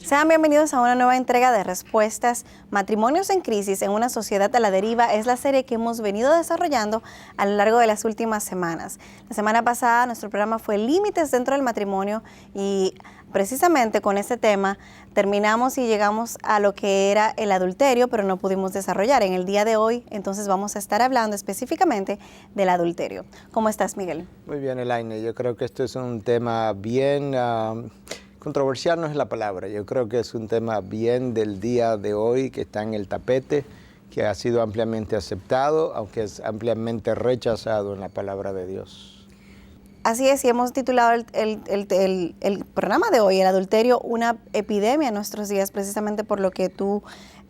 Sean bienvenidos a una nueva entrega de Respuestas. Matrimonios en crisis en una sociedad a la deriva es la serie que hemos venido desarrollando a lo largo de las últimas semanas. La semana pasada nuestro programa fue Límites dentro del matrimonio y precisamente con este tema terminamos y llegamos a lo que era el adulterio, pero no pudimos desarrollar. En el día de hoy, entonces, vamos a estar hablando específicamente del adulterio. ¿Cómo estás, Miguel? Muy bien, Elaine. Yo creo que esto es un tema bien controversial, no es la palabra. Yo creo que es un tema bien del día de hoy, que está en el tapete, que ha sido ampliamente aceptado, aunque es ampliamente rechazado en la palabra de Dios. Así es, y hemos titulado el programa de hoy, el adulterio, una epidemia en nuestros días, precisamente por lo que tú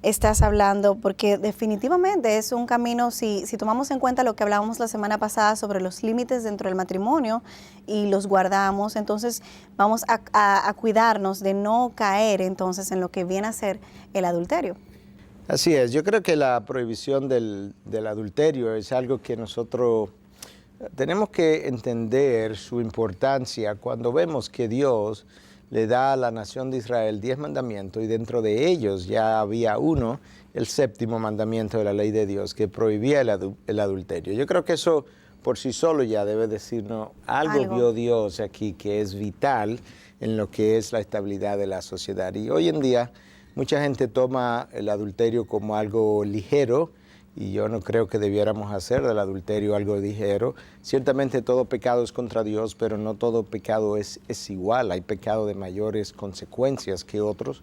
estás hablando, porque definitivamente es un camino, si tomamos en cuenta lo que hablábamos la semana pasada sobre los límites dentro del matrimonio y los guardamos, entonces vamos a cuidarnos de no caer entonces en lo que viene a ser el adulterio. Así es, yo creo que la prohibición del adulterio es algo que nosotros tenemos que entender su importancia cuando vemos que Dios le da a la nación de Israel 10 mandamientos y dentro de ellos ya había uno, el séptimo mandamiento de la ley de Dios, que prohibía el adulterio. Yo creo que eso por sí solo ya debe decirnos algo vio Dios aquí que es vital en lo que es la estabilidad de la sociedad. Y hoy en día mucha gente toma el adulterio como algo ligero, y yo no creo que debiéramos hacer del adulterio algo ligero. Ciertamente todo pecado es contra Dios, pero no todo pecado es igual. Hay pecado de mayores consecuencias que otros,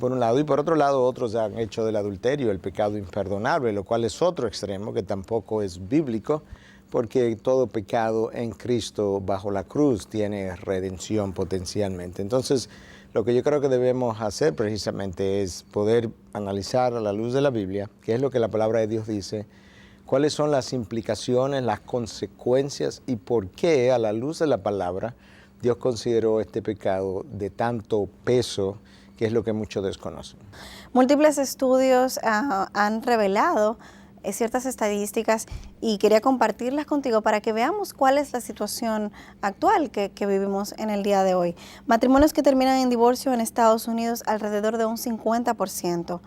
por un lado. Y por otro lado, otros han hecho del adulterio el pecado imperdonable, lo cual es otro extremo que tampoco es bíblico, porque todo pecado en Cristo bajo la cruz tiene redención potencialmente. Entonces, lo que yo creo que debemos hacer precisamente es poder analizar a la luz de la Biblia, qué es lo que la palabra de Dios dice, cuáles son las implicaciones, las consecuencias y por qué a la luz de la palabra Dios consideró este pecado de tanto peso, que es lo que muchos desconocen. Múltiples estudios han revelado ciertas estadísticas y quería compartirlas contigo para que veamos cuál es la situación actual que vivimos en el día de hoy. Matrimonios que terminan en divorcio en Estados Unidos alrededor de un 50%.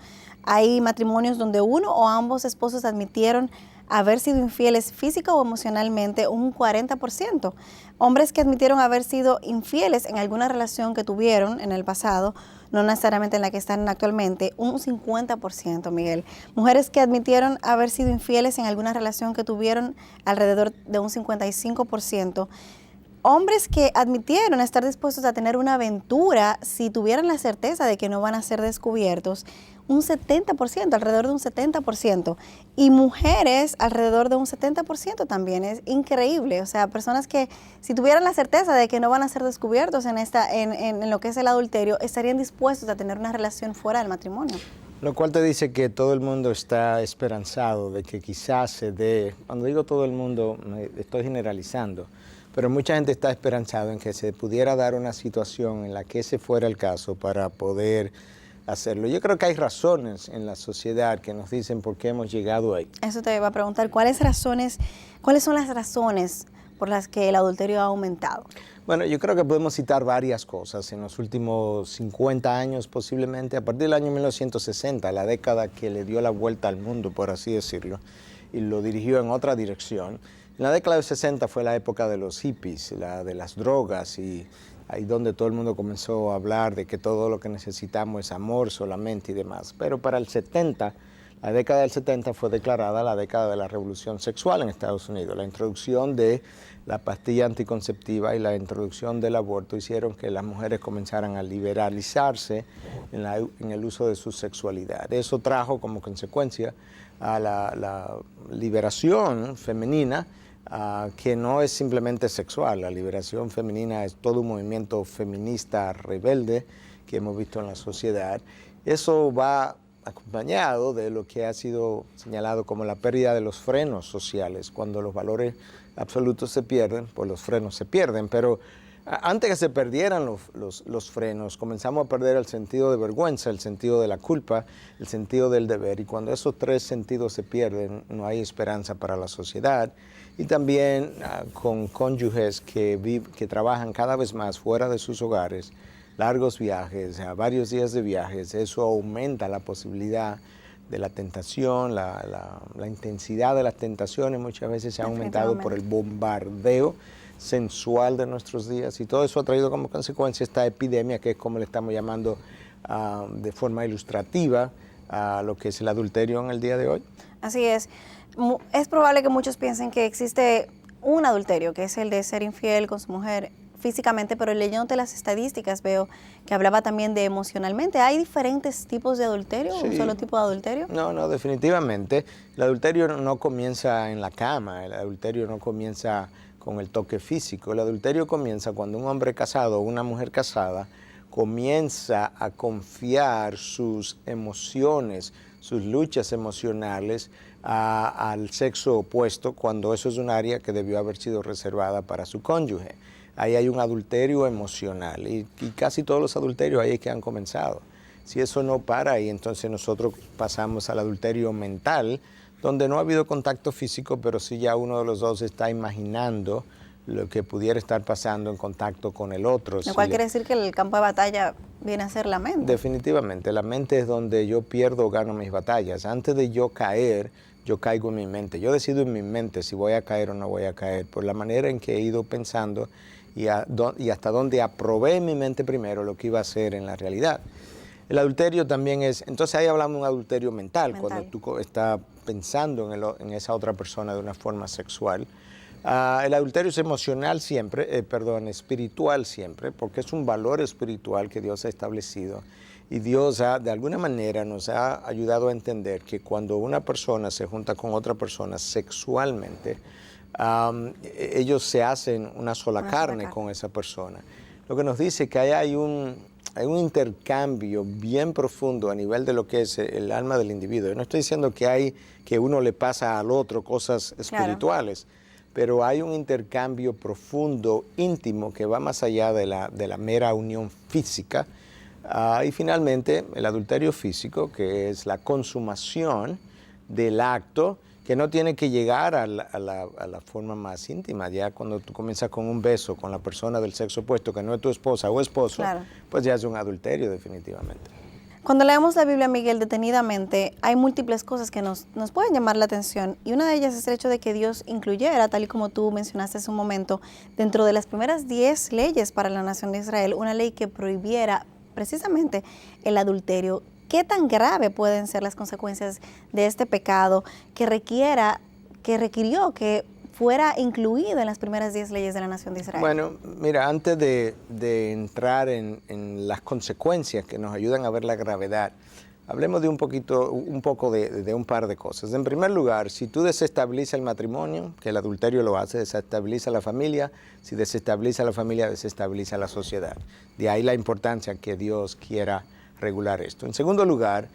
Hay matrimonios donde uno o ambos esposos admitieron haber sido infieles física o emocionalmente, un 40%. Hombres que admitieron haber sido infieles en alguna relación que tuvieron en el pasado, no necesariamente en la que están actualmente, un 50%, Miguel. Mujeres que admitieron haber sido infieles en alguna relación que tuvieron, alrededor de un 55%. Hombres que admitieron estar dispuestos a tener una aventura si tuvieran la certeza de que no van a ser descubiertos, un 70%, alrededor de un 70%. Y mujeres alrededor de un 70% también. Es increíble. O sea, personas que si tuvieran la certeza de que no van a ser descubiertos en lo que es el adulterio, estarían dispuestos a tener una relación fuera del matrimonio. Lo cual te dice que todo el mundo está esperanzado de que quizás se dé, cuando digo todo el mundo, estoy generalizando, pero mucha gente está esperanzado en que se pudiera dar una situación en la que ese fuera el caso para poder hacerlo. Yo creo que hay razones en la sociedad que nos dicen por qué hemos llegado ahí. Eso te iba a preguntar, ¿cuáles son las razones por las que el adulterio ha aumentado? Bueno, yo creo que podemos citar varias cosas. En los últimos 50 años posiblemente, a partir del año 1960, la década que le dio la vuelta al mundo, por así decirlo, y lo dirigió en otra dirección. En la década de 60 fue la época de los hippies, la de las drogas, y ahí donde todo el mundo comenzó a hablar de que todo lo que necesitamos es amor solamente y demás. Pero para el 70, la década del 70 fue declarada la década de la revolución sexual en Estados Unidos. La introducción de la pastilla anticonceptiva y la introducción del aborto hicieron que las mujeres comenzaran a liberalizarse en el uso de su sexualidad. Eso trajo como consecuencia a la liberación femenina, que no es simplemente sexual. La liberación femenina es todo un movimiento feminista rebelde que hemos visto en la sociedad. Eso va acompañado de lo que ha sido señalado como la pérdida de los frenos sociales. Cuando los valores absolutos se pierden, pues los frenos se pierden. Pero antes que se perdieran los frenos, comenzamos a perder el sentido de vergüenza, el sentido de la culpa, el sentido del deber. Y cuando esos tres sentidos se pierden, no hay esperanza para la sociedad. Y también con cónyuges que trabajan cada vez más fuera de sus hogares, largos viajes, varios días de viajes, eso aumenta la posibilidad de la tentación, la intensidad de las tentaciones muchas veces se ha aumentado por el bombardeo sensual de nuestros días, y todo eso ha traído como consecuencia esta epidemia, que es como le estamos llamando de forma ilustrativa a lo que es el adulterio en el día de hoy. Así es. Es probable que muchos piensen que existe un adulterio, que es el de ser infiel con su mujer físicamente, pero leyéndote las estadísticas veo que hablaba también de emocionalmente. ¿Hay diferentes tipos de adulterio? Sí. ¿Un solo tipo de adulterio? No, definitivamente. El adulterio no comienza en la cama, el adulterio no comienza con el toque físico. El adulterio comienza cuando un hombre casado o una mujer casada comienza a confiar sus emociones, sus luchas emocionales al sexo opuesto, cuando eso es un área que debió haber sido reservada para su cónyuge. Ahí hay un adulterio emocional y casi todos los adulterios ahí es que han comenzado. Si eso no para ahí, entonces nosotros pasamos al adulterio mental, donde no ha habido contacto físico, pero sí ya uno de los dos está imaginando lo que pudiera estar pasando en contacto con el otro. Lo cual quiere decir que el campo de batalla viene a ser la mente. Definitivamente, la mente es donde yo pierdo o gano mis batallas. Antes de yo caer, yo caigo en mi mente. Yo decido en mi mente si voy a caer o no voy a caer, por la manera en que he ido pensando y hasta donde aprobé en mi mente primero lo que iba a hacer en la realidad. El adulterio también es, entonces ahí hablamos de un adulterio mental. Cuando tú estás pensando en esa otra persona de una forma sexual. El adulterio es emocional siempre, espiritual siempre, porque es un valor espiritual que Dios ha establecido. Y Dios de alguna manera nos ha ayudado a entender que cuando una persona se junta con otra persona sexualmente, ellos se hacen una sola carne con esa persona. Lo que nos dice que hay un intercambio bien profundo a nivel de lo que es el alma del individuo. Yo no estoy diciendo que uno le pasa al otro cosas espirituales, pero hay un intercambio profundo, íntimo, que va más allá de la mera unión física. Y finalmente, el adulterio físico, que es la consumación del acto, que no tiene que llegar a la forma más íntima. Ya cuando tú comienzas con un beso con la persona del sexo opuesto, que no es tu esposa o esposo, pues ya es un adulterio definitivamente. Cuando leemos la Biblia, Miguel, detenidamente, hay múltiples cosas que nos pueden llamar la atención, y una de ellas es el hecho de que Dios incluyera, tal y como tú mencionaste hace un momento, dentro de las primeras 10 leyes para la nación de Israel, una ley que prohibiera precisamente el adulterio. ¿Qué tan grave pueden ser las consecuencias de este pecado que requirió que fuera incluido en las primeras 10 leyes de la nación de Israel? Bueno, mira, antes de entrar en las consecuencias que nos ayudan a ver la gravedad, hablemos de un poco de un par de cosas. En primer lugar, si tú desestabilizas el matrimonio, que el adulterio lo hace, desestabiliza la familia. Si desestabiliza la familia, desestabiliza la sociedad. De ahí la importancia que Dios quiera regular esto. En segundo lugar,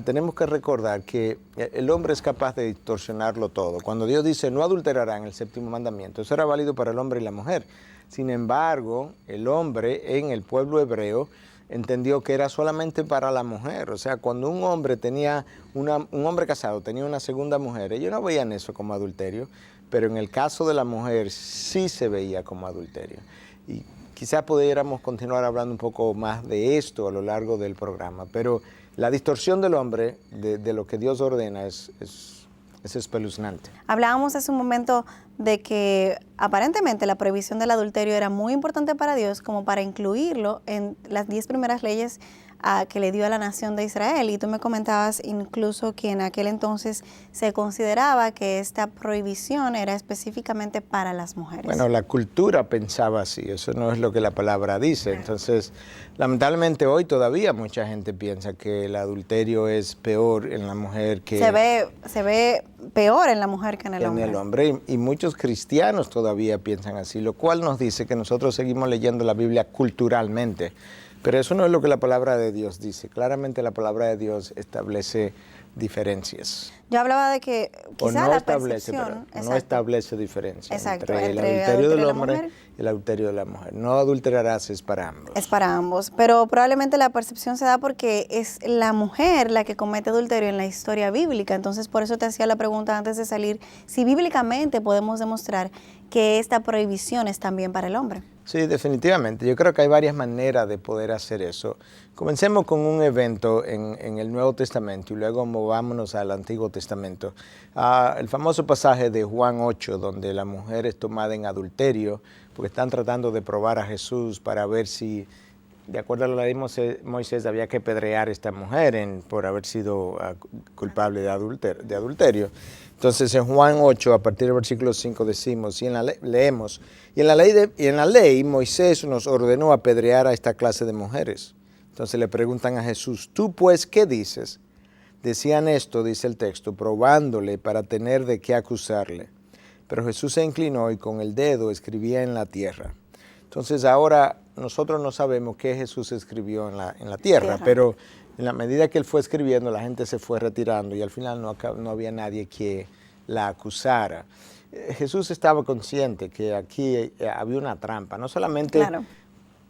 tenemos que recordar que el hombre es capaz de distorsionarlo todo. Cuando Dios dice no adulterarán, el séptimo mandamiento, eso era válido para el hombre y la mujer. Sin embargo, el hombre en el pueblo hebreo entendió que era solamente para la mujer. O sea, cuando un hombre un hombre casado tenía una segunda mujer, ellos no veían eso como adulterio, pero en el caso de la mujer sí se veía como adulterio. Y quizás pudiéramos continuar hablando un poco más de esto a lo largo del programa, pero la distorsión del hombre de lo que Dios ordena es espeluznante. Hablábamos hace un momento de que aparentemente la prohibición del adulterio era muy importante para Dios como para incluirlo en las 10 primeras leyes que le dio a la nación de Israel, y tú me comentabas incluso que en aquel entonces se consideraba que esta prohibición era específicamente para las mujeres. Bueno, la cultura pensaba así, eso no es lo que la palabra dice. Entonces, lamentablemente hoy todavía mucha gente piensa que el adulterio es peor en la mujer que... Se ve peor en la mujer que en el hombre. En el hombre, y muchos cristianos todavía piensan así, lo cual nos dice que nosotros seguimos leyendo la Biblia culturalmente. Pero eso no es lo que la palabra de Dios dice. Claramente la palabra de Dios establece diferencias. Yo hablaba de que quizá no la establece, percepción... no establece diferencia entre el entre adulterio del hombre y el adulterio de la mujer. No adulterarás, es para ambos. Es para ambos, pero probablemente la percepción se da porque es la mujer la que comete adulterio en la historia bíblica. Entonces, por eso te hacía la pregunta antes de salir, si bíblicamente podemos demostrar que esta prohibición es también para el hombre. Sí, definitivamente. Yo creo que hay varias maneras de poder hacer eso. Comencemos con un evento en el Nuevo Testamento y luego movámonos al Antiguo Testamento. El famoso pasaje de Juan 8, donde la mujer es tomada en adulterio, porque están tratando de probar a Jesús para ver si, de acuerdo a la ley de Moisés, había que apedrear a esta mujer por haber sido culpable de adulterio. Entonces en Juan 8, a partir del versículo 5 decimos, leemos, y en la ley Moisés nos ordenó apedrear a esta clase de mujeres. Entonces le preguntan a Jesús, ¿tú pues qué dices? Decían esto, dice el texto, probándole para tener de qué acusarle. Pero Jesús se inclinó y con el dedo escribía en la tierra. Entonces ahora nosotros no sabemos qué Jesús escribió en la tierra, pero en la medida que él fue escribiendo, la gente se fue retirando y al final no había nadie que la acusara. Jesús estaba consciente que aquí había una trampa, no solamente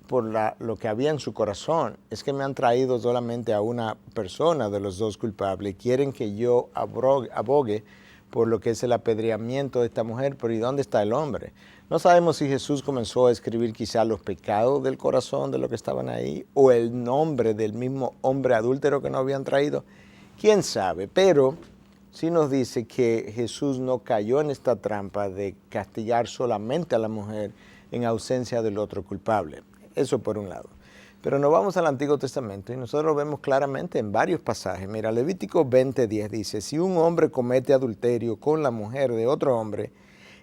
por lo que había en su corazón, es que me han traído solamente a una persona de los dos culpables y quieren que yo abogue por lo que es el apedreamiento de esta mujer, pero ¿y dónde está el hombre? No sabemos si Jesús comenzó a escribir quizá los pecados del corazón de los que estaban ahí o el nombre del mismo hombre adúltero que nos habían traído. ¿Quién sabe? Pero sí nos dice que Jesús no cayó en esta trampa de castigar solamente a la mujer en ausencia del otro culpable. Eso por un lado. Pero nos vamos al Antiguo Testamento y nosotros lo vemos claramente en varios pasajes. Mira, Levítico 20:10 dice, si un hombre comete adulterio con la mujer de otro hombre,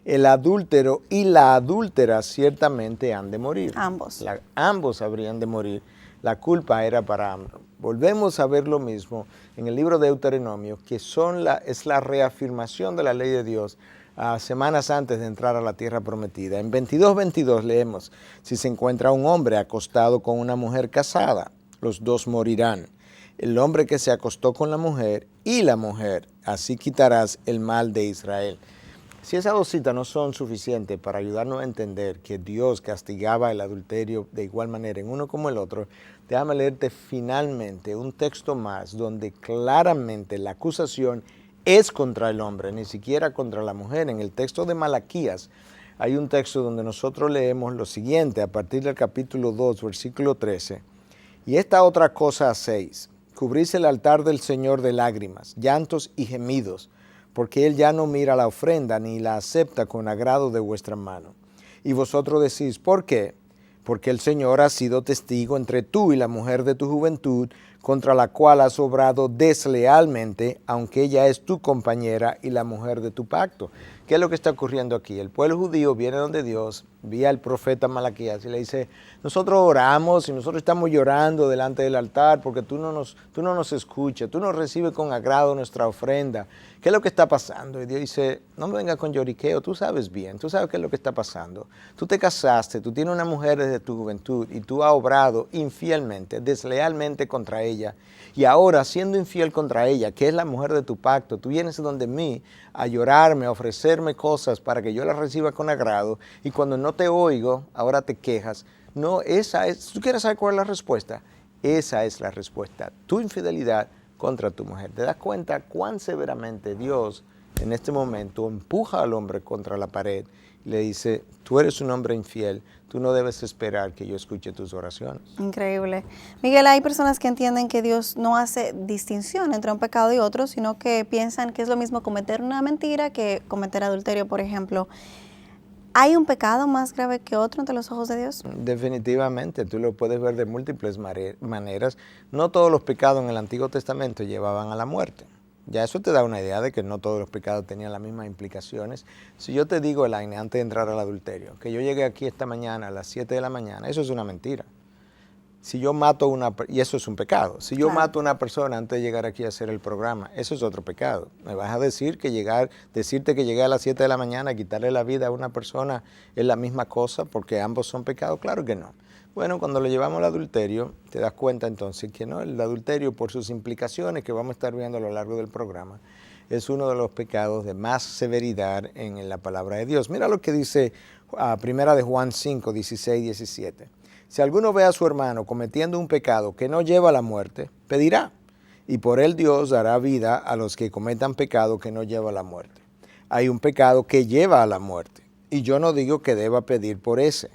el adúltero y la adúltera ciertamente han de morir. Ambos habrían de morir. La culpa era para ambos. Volvemos a ver lo mismo en el libro de Deuteronomio, que es la reafirmación de la ley de Dios semanas antes de entrar a la tierra prometida. En 22:22 leemos, si se encuentra un hombre acostado con una mujer casada, los dos morirán. El hombre que se acostó con la mujer y la mujer, así quitarás el mal de Israel. Si esas dos citas no son suficientes para ayudarnos a entender que Dios castigaba el adulterio de igual manera en uno como el otro, déjame leerte finalmente un texto más donde claramente la acusación es contra el hombre, ni siquiera contra la mujer. En el texto de Malaquías hay un texto donde nosotros leemos lo siguiente a partir del capítulo 2, versículo 13. Y esta otra cosa hacéis, cubrís el altar del Señor de lágrimas, llantos y gemidos, porque Él ya no mira la ofrenda ni la acepta con agrado de vuestra mano. Y vosotros decís, ¿por qué? Porque el Señor ha sido testigo entre tú y la mujer de tu juventud, contra la cual has obrado deslealmente, aunque ella es tu compañera y la mujer de tu pacto. ¿Qué es lo que está ocurriendo aquí? El pueblo judío viene donde Dios, vía el profeta Malaquías, y le dice, nosotros oramos y nosotros estamos llorando delante del altar porque tú no nos escuchas, tú no recibes con agrado nuestra ofrenda. ¿Qué es lo que está pasando? Y Dios dice, no me vengas con lloriqueo, tú sabes bien, tú sabes qué es lo que está pasando. Tú te casaste, tú tienes una mujer desde tu juventud y tú has obrado infielmente, deslealmente contra ella. Y ahora, siendo infiel contra ella, que es la mujer de tu pacto, tú vienes donde mí a llorarme, a ofrecerme cosas para que yo las reciba con agrado, y cuando no te oigo, ahora te quejas. No, ¿tú quieres saber cuál es la respuesta? Esa es la respuesta, tu infidelidad contra tu mujer. ¿Te das cuenta cuán severamente Dios en este momento empuja al hombre contra la pared y le dice, tú eres un hombre infiel, tú no debes esperar que yo escuche tus oraciones? Increíble. Miguel, hay personas que entienden que Dios no hace distinción entre un pecado y otro, sino que piensan que es lo mismo cometer una mentira que cometer adulterio, por ejemplo. ¿Hay un pecado más grave que otro ante los ojos de Dios? Definitivamente, tú lo puedes ver de múltiples maneras. No todos los pecados en el Antiguo Testamento llevaban a la muerte. Ya eso te da una idea de que no todos los pecados tenían las mismas implicaciones. Si yo te digo, Elaine, antes de entrar al adulterio, que yo llegué aquí esta mañana a las 7 de la mañana, eso es una mentira. Si yo mato y eso es un pecado. Si yo mato a una persona antes de llegar aquí a hacer el programa, eso es otro pecado. ¿Me vas a decir decirte que llegué a las 7 de la mañana a quitarle la vida a una persona es la misma cosa porque ambos son pecados? Claro que no. Bueno, cuando lo llevamos al adulterio, te das cuenta entonces que no, el adulterio, por sus implicaciones que vamos a estar viendo a lo largo del programa, es uno de los pecados de más severidad en la palabra de Dios. Mira lo que dice Primera de Juan 5, 16, 17. Si alguno ve a su hermano cometiendo un pecado que no lleva a la muerte, pedirá, y por él Dios dará vida a los que cometan pecado que no lleva a la muerte. Hay un pecado que lleva a la muerte, y yo no digo que deba pedir por ese,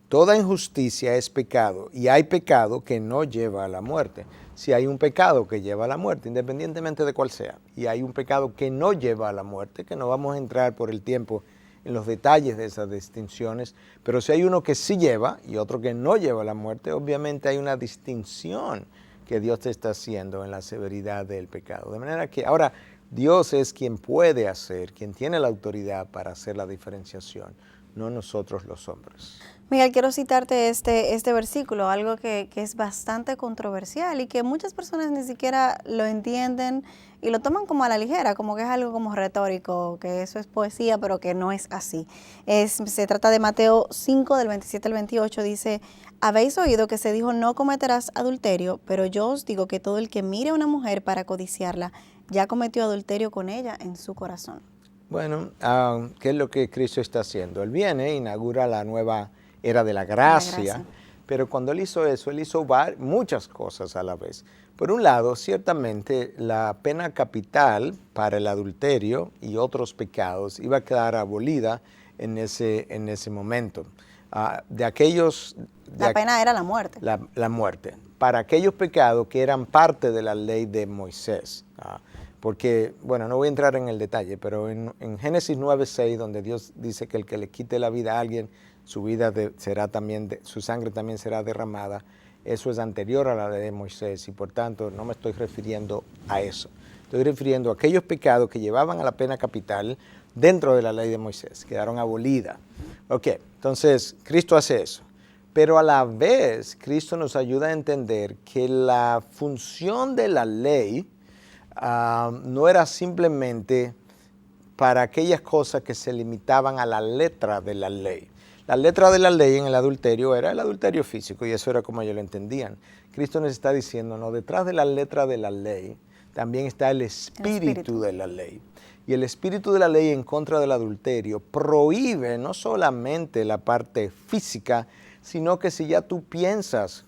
toda injusticia es pecado y hay pecado que no lleva a la muerte. Si hay un pecado que lleva a la muerte, independientemente de cuál sea, y hay un pecado que no lleva a la muerte, que no vamos a entrar por el tiempo en los detalles de esas distinciones, pero si hay uno que sí lleva y otro que no lleva a la muerte, obviamente hay una distinción que Dios te está haciendo en la severidad del pecado. De manera que ahora Dios es quien puede hacer, quien tiene la autoridad para hacer la diferenciación, no nosotros los hombres. Miguel, quiero citarte este versículo, algo que es bastante controversial y que muchas personas ni siquiera lo entienden y lo toman como a la ligera, como que es algo como retórico, que eso es poesía, pero que no es así. Se trata de Mateo 5, del 27 al 28, dice: habéis oído que se dijo no cometerás adulterio, pero yo os digo que todo el que mire a una mujer para codiciarla, ya cometió adulterio con ella en su corazón. Bueno, ¿qué es lo que Cristo está haciendo? Él viene, inaugura la nueva era de la gracia, pero cuando Él hizo eso, Él hizo muchas cosas a la vez. Por un lado, ciertamente la pena capital para el adulterio y otros pecados iba a quedar abolida en ese momento. La pena era la muerte. La muerte. Para aquellos pecados que eran parte de la ley de Moisés. Porque, bueno, no voy a entrar en el detalle, pero en Génesis 9:6, donde Dios dice que el que le quite la vida a alguien, su sangre también será derramada, eso es anterior a la ley de Moisés y por tanto no me estoy refiriendo a eso. Estoy refiriendo a aquellos pecados que llevaban a la pena capital dentro de la ley de Moisés, quedaron abolidas. Ok, entonces Cristo hace eso. Pero a la vez, Cristo nos ayuda a entender que la función de la ley no era simplemente para aquellas cosas que se limitaban a la letra de la ley. La letra de la ley en el adulterio era el adulterio físico y eso era como ellos lo entendían. Cristo nos está diciendo, no, detrás de la letra de la ley también está el espíritu de la ley. Y el espíritu de la ley en contra del adulterio prohíbe no solamente la parte física, sino que si ya tú piensas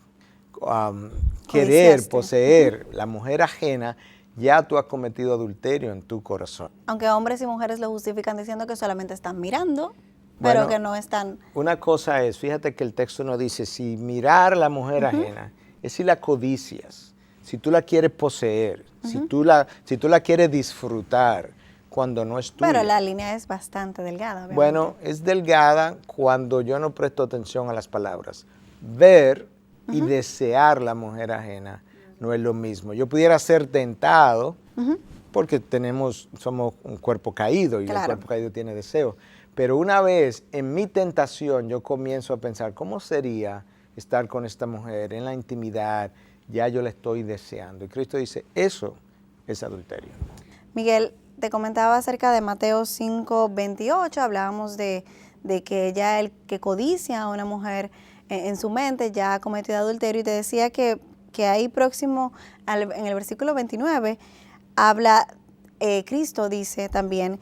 querer, poseer la mujer ajena, ya tú has cometido adulterio en tu corazón. Aunque hombres y mujeres lo justifican diciendo que solamente están mirando, pero que no están... Una cosa es, fíjate que el texto nos dice, si mirar a la mujer ajena es si la codicias, si tú la quieres poseer, si tú la quieres disfrutar cuando no es tuya. Pero la línea es bastante delgada, obviamente. Bueno, es delgada cuando yo no presto atención a las palabras. Ver y desear la mujer ajena no es lo mismo. Yo pudiera ser tentado porque somos un cuerpo caído y el cuerpo caído tiene deseo. Pero una vez en mi tentación yo comienzo a pensar, ¿cómo sería estar con esta mujer en la intimidad? Ya yo la estoy deseando. Y Cristo dice, eso es adulterio. Miguel, te comentaba acerca de Mateo 5:28, hablábamos de que ya el que codicia a una mujer en su mente ya ha cometido adulterio y te decía que ahí próximo en el versículo 29 Cristo dice también: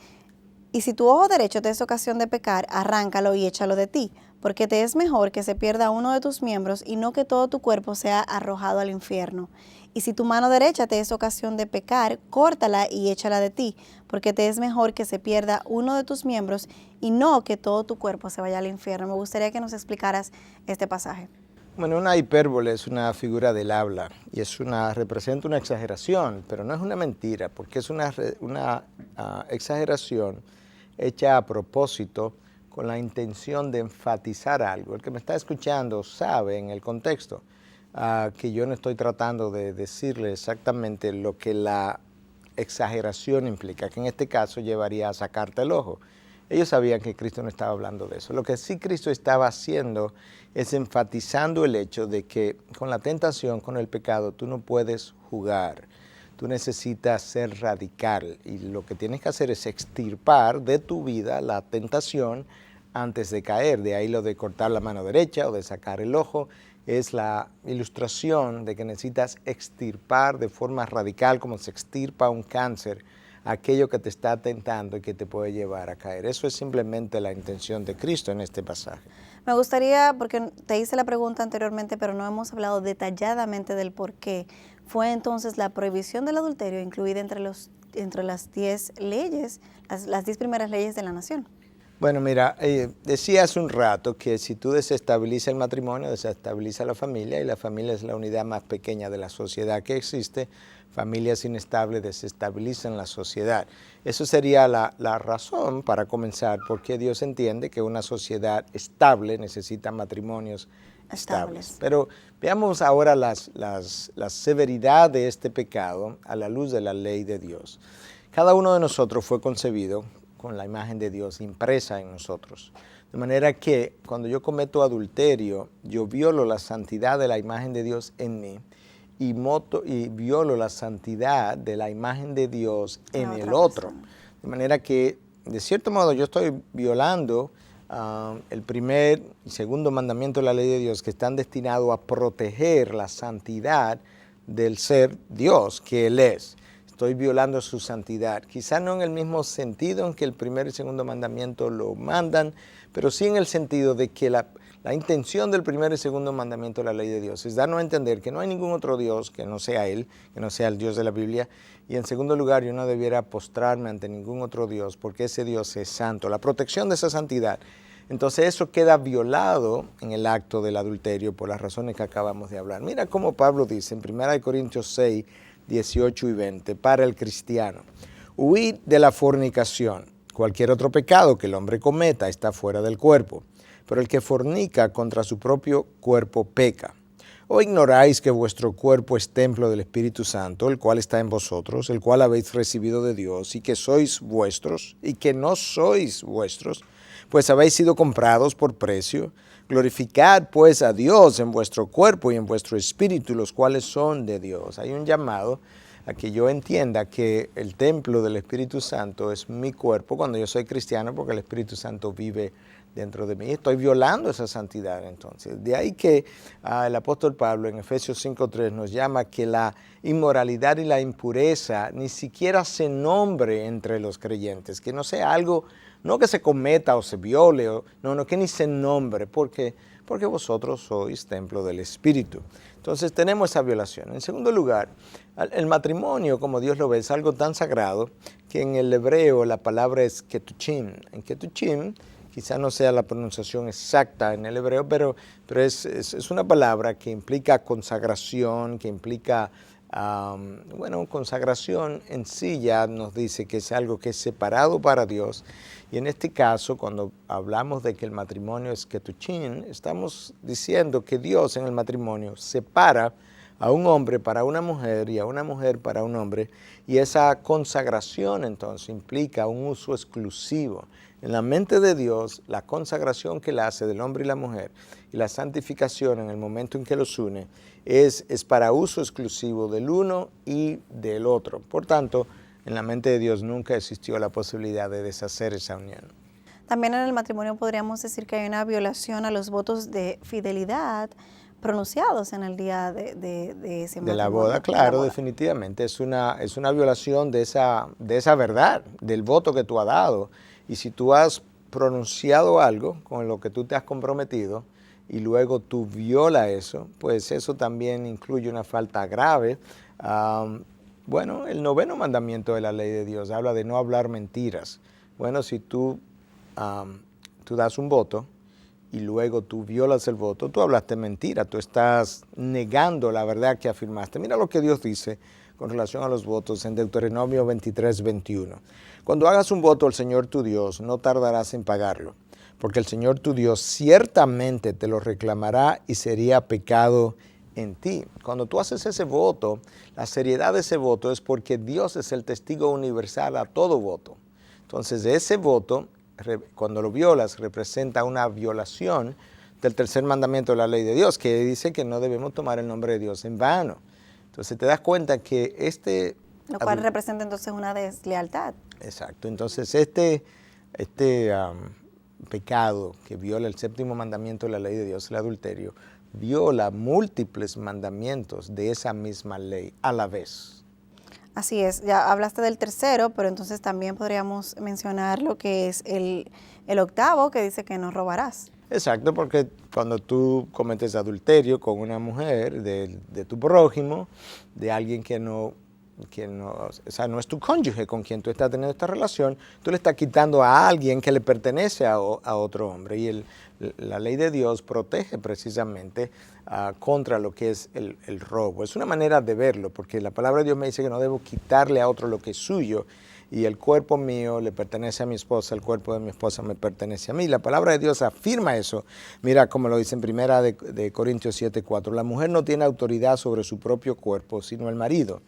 y si tu ojo derecho te es ocasión de pecar, arráncalo y échalo de ti, porque te es mejor que se pierda uno de tus miembros y no que todo tu cuerpo sea arrojado al infierno. Y si tu mano derecha te es ocasión de pecar, córtala y échala de ti, porque te es mejor que se pierda uno de tus miembros y no que todo tu cuerpo se vaya al infierno. Me gustaría que nos explicaras este pasaje. Bueno, una hipérbole es una figura del habla y representa una exageración, pero no es una mentira, porque es una exageración hecha a propósito con la intención de enfatizar algo. El que me está escuchando sabe en el contexto que yo no estoy tratando de decirle exactamente lo que la exageración implica, que en este caso llevaría a sacarte el ojo. Ellos sabían que Cristo no estaba hablando de eso. Lo que sí Cristo estaba haciendo es enfatizando el hecho de que con la tentación, con el pecado, tú no puedes jugar. Tú necesitas ser radical y lo que tienes que hacer es extirpar de tu vida la tentación antes de caer. De ahí lo de cortar la mano derecha o de sacar el ojo. Es la ilustración de que necesitas extirpar de forma radical, como se extirpa un cáncer, aquello que te está tentando y que te puede llevar a caer. Eso es simplemente la intención de Cristo en este pasaje. Me gustaría, porque te hice la pregunta anteriormente, pero no hemos hablado detalladamente del por qué. ¿Fue entonces la prohibición del adulterio incluida entre las 10 leyes, las 10 primeras leyes de la nación? Bueno, mira, decía hace un rato que si tú desestabilizas el matrimonio, desestabiliza la familia, y la familia es la unidad más pequeña de la sociedad que existe. Familias inestables desestabilizan la sociedad. Eso sería la razón para comenzar, porque Dios entiende que una sociedad estable necesita matrimonios estables. Pero veamos ahora la severidad de este pecado a la luz de la ley de Dios. Cada uno de nosotros fue concebido con la imagen de Dios impresa en nosotros. De manera que cuando yo cometo adulterio, yo violo la santidad de la imagen de Dios en mí y violo la santidad de la imagen de Dios en el otro. De manera que, de cierto modo, yo estoy violando el primer y segundo mandamiento de la ley de Dios, que están destinados a proteger la santidad del ser Dios que Él es. Estoy violando su santidad. Quizá no en el mismo sentido en que el primer y segundo mandamiento lo mandan, pero sí en el sentido de que la intención del primer y segundo mandamiento de la ley de Dios es darnos a entender que no hay ningún otro Dios que no sea Él, que no sea el Dios de la Biblia. Y en segundo lugar, yo no debiera postrarme ante ningún otro Dios, porque ese Dios es santo. La protección de esa santidad. Entonces eso queda violado en el acto del adulterio por las razones que acabamos de hablar. Mira cómo Pablo dice en 1 Corintios 6, 18 y 20, para el cristiano: huid de la fornicación. Cualquier otro pecado que el hombre cometa está fuera del cuerpo, pero el que fornica contra su propio cuerpo peca. ¿O ignoráis que vuestro cuerpo es templo del Espíritu Santo, el cual está en vosotros, el cual habéis recibido de Dios, y que sois vuestros, y que no sois vuestros, pues habéis sido comprados por precio? Glorificad pues a Dios en vuestro cuerpo y en vuestro espíritu, los cuales son de Dios. Hay un llamado a que yo entienda que el templo del Espíritu Santo es mi cuerpo cuando yo soy cristiano, porque el Espíritu Santo vive dentro de mí. Estoy violando esa santidad entonces. De ahí que el apóstol Pablo en Efesios 5:3 nos llama que la inmoralidad y la impureza ni siquiera se nombre entre los creyentes, que no sea algo, no que se cometa o se viole, no, que ni se nombre, porque vosotros sois templo del Espíritu. Entonces tenemos esa violación. En segundo lugar, el matrimonio, como Dios lo ve, es algo tan sagrado que en el hebreo la palabra es ketuchim. En ketuchim, quizá no sea la pronunciación exacta en el hebreo, pero es una palabra que implica consagración, que implica, consagración en sí ya nos dice que es algo que es separado para Dios. Y en este caso, cuando hablamos de que el matrimonio es ketuchim, estamos diciendo que Dios en el matrimonio separa a un hombre para una mujer y a una mujer para un hombre, y esa consagración entonces implica un uso exclusivo. En la mente de Dios, la consagración que Él hace del hombre y la mujer y la santificación en el momento en que los une es para uso exclusivo del uno y del otro. Por tanto, en la mente de Dios nunca existió la posibilidad de deshacer esa unión. También en el matrimonio podríamos decir que hay una violación a los votos de fidelidad pronunciados en el día de ese matrimonio. De la boda, claro, definitivamente. Es una violación de esa verdad, del voto que tú has dado. Y si tú has pronunciado algo con lo que tú te has comprometido y luego tú violas eso, pues eso también incluye una falta grave. El noveno mandamiento de la ley de Dios habla de no hablar mentiras. Bueno, si tú das un voto y luego tú violas el voto, tú hablaste mentira, tú estás negando la verdad que afirmaste. Mira lo que Dios dice con relación a los votos en Deuteronomio 23, 21. Cuando hagas un voto al Señor tu Dios, no tardarás en pagarlo, porque el Señor tu Dios ciertamente te lo reclamará y sería pecado en ti. Cuando tú haces ese voto, la seriedad de ese voto es porque Dios es el testigo universal a todo voto. Entonces, ese voto, cuando lo violas, representa una violación del tercer mandamiento de la ley de Dios, que dice que no debemos tomar el nombre de Dios en vano. Entonces, te das cuenta que lo cual representa entonces una deslealtad. Exacto. Entonces, pecado que viola el séptimo mandamiento de la ley de Dios, el adulterio, viola múltiples mandamientos de esa misma ley a la vez. Así es, ya hablaste del tercero, pero entonces también podríamos mencionar lo que es el octavo, que dice que no robarás. Exacto, porque cuando tú cometes adulterio con una mujer de tu prójimo, de alguien que no que no, o sea, no es tu cónyuge con quien tú estás teniendo esta relación, tú le estás quitando a alguien que le pertenece a otro hombre. Y la ley de Dios protege precisamente contra lo que es el robo. Es una manera de verlo, porque la palabra de Dios me dice que no debo quitarle a otro lo que es suyo, y el cuerpo mío le pertenece a mi esposa, el cuerpo de mi esposa me pertenece a mí. La palabra de Dios afirma eso. Mira como lo dice en primera de Corintios 7:4. La mujer no tiene autoridad sobre su propio cuerpo, sino el marido.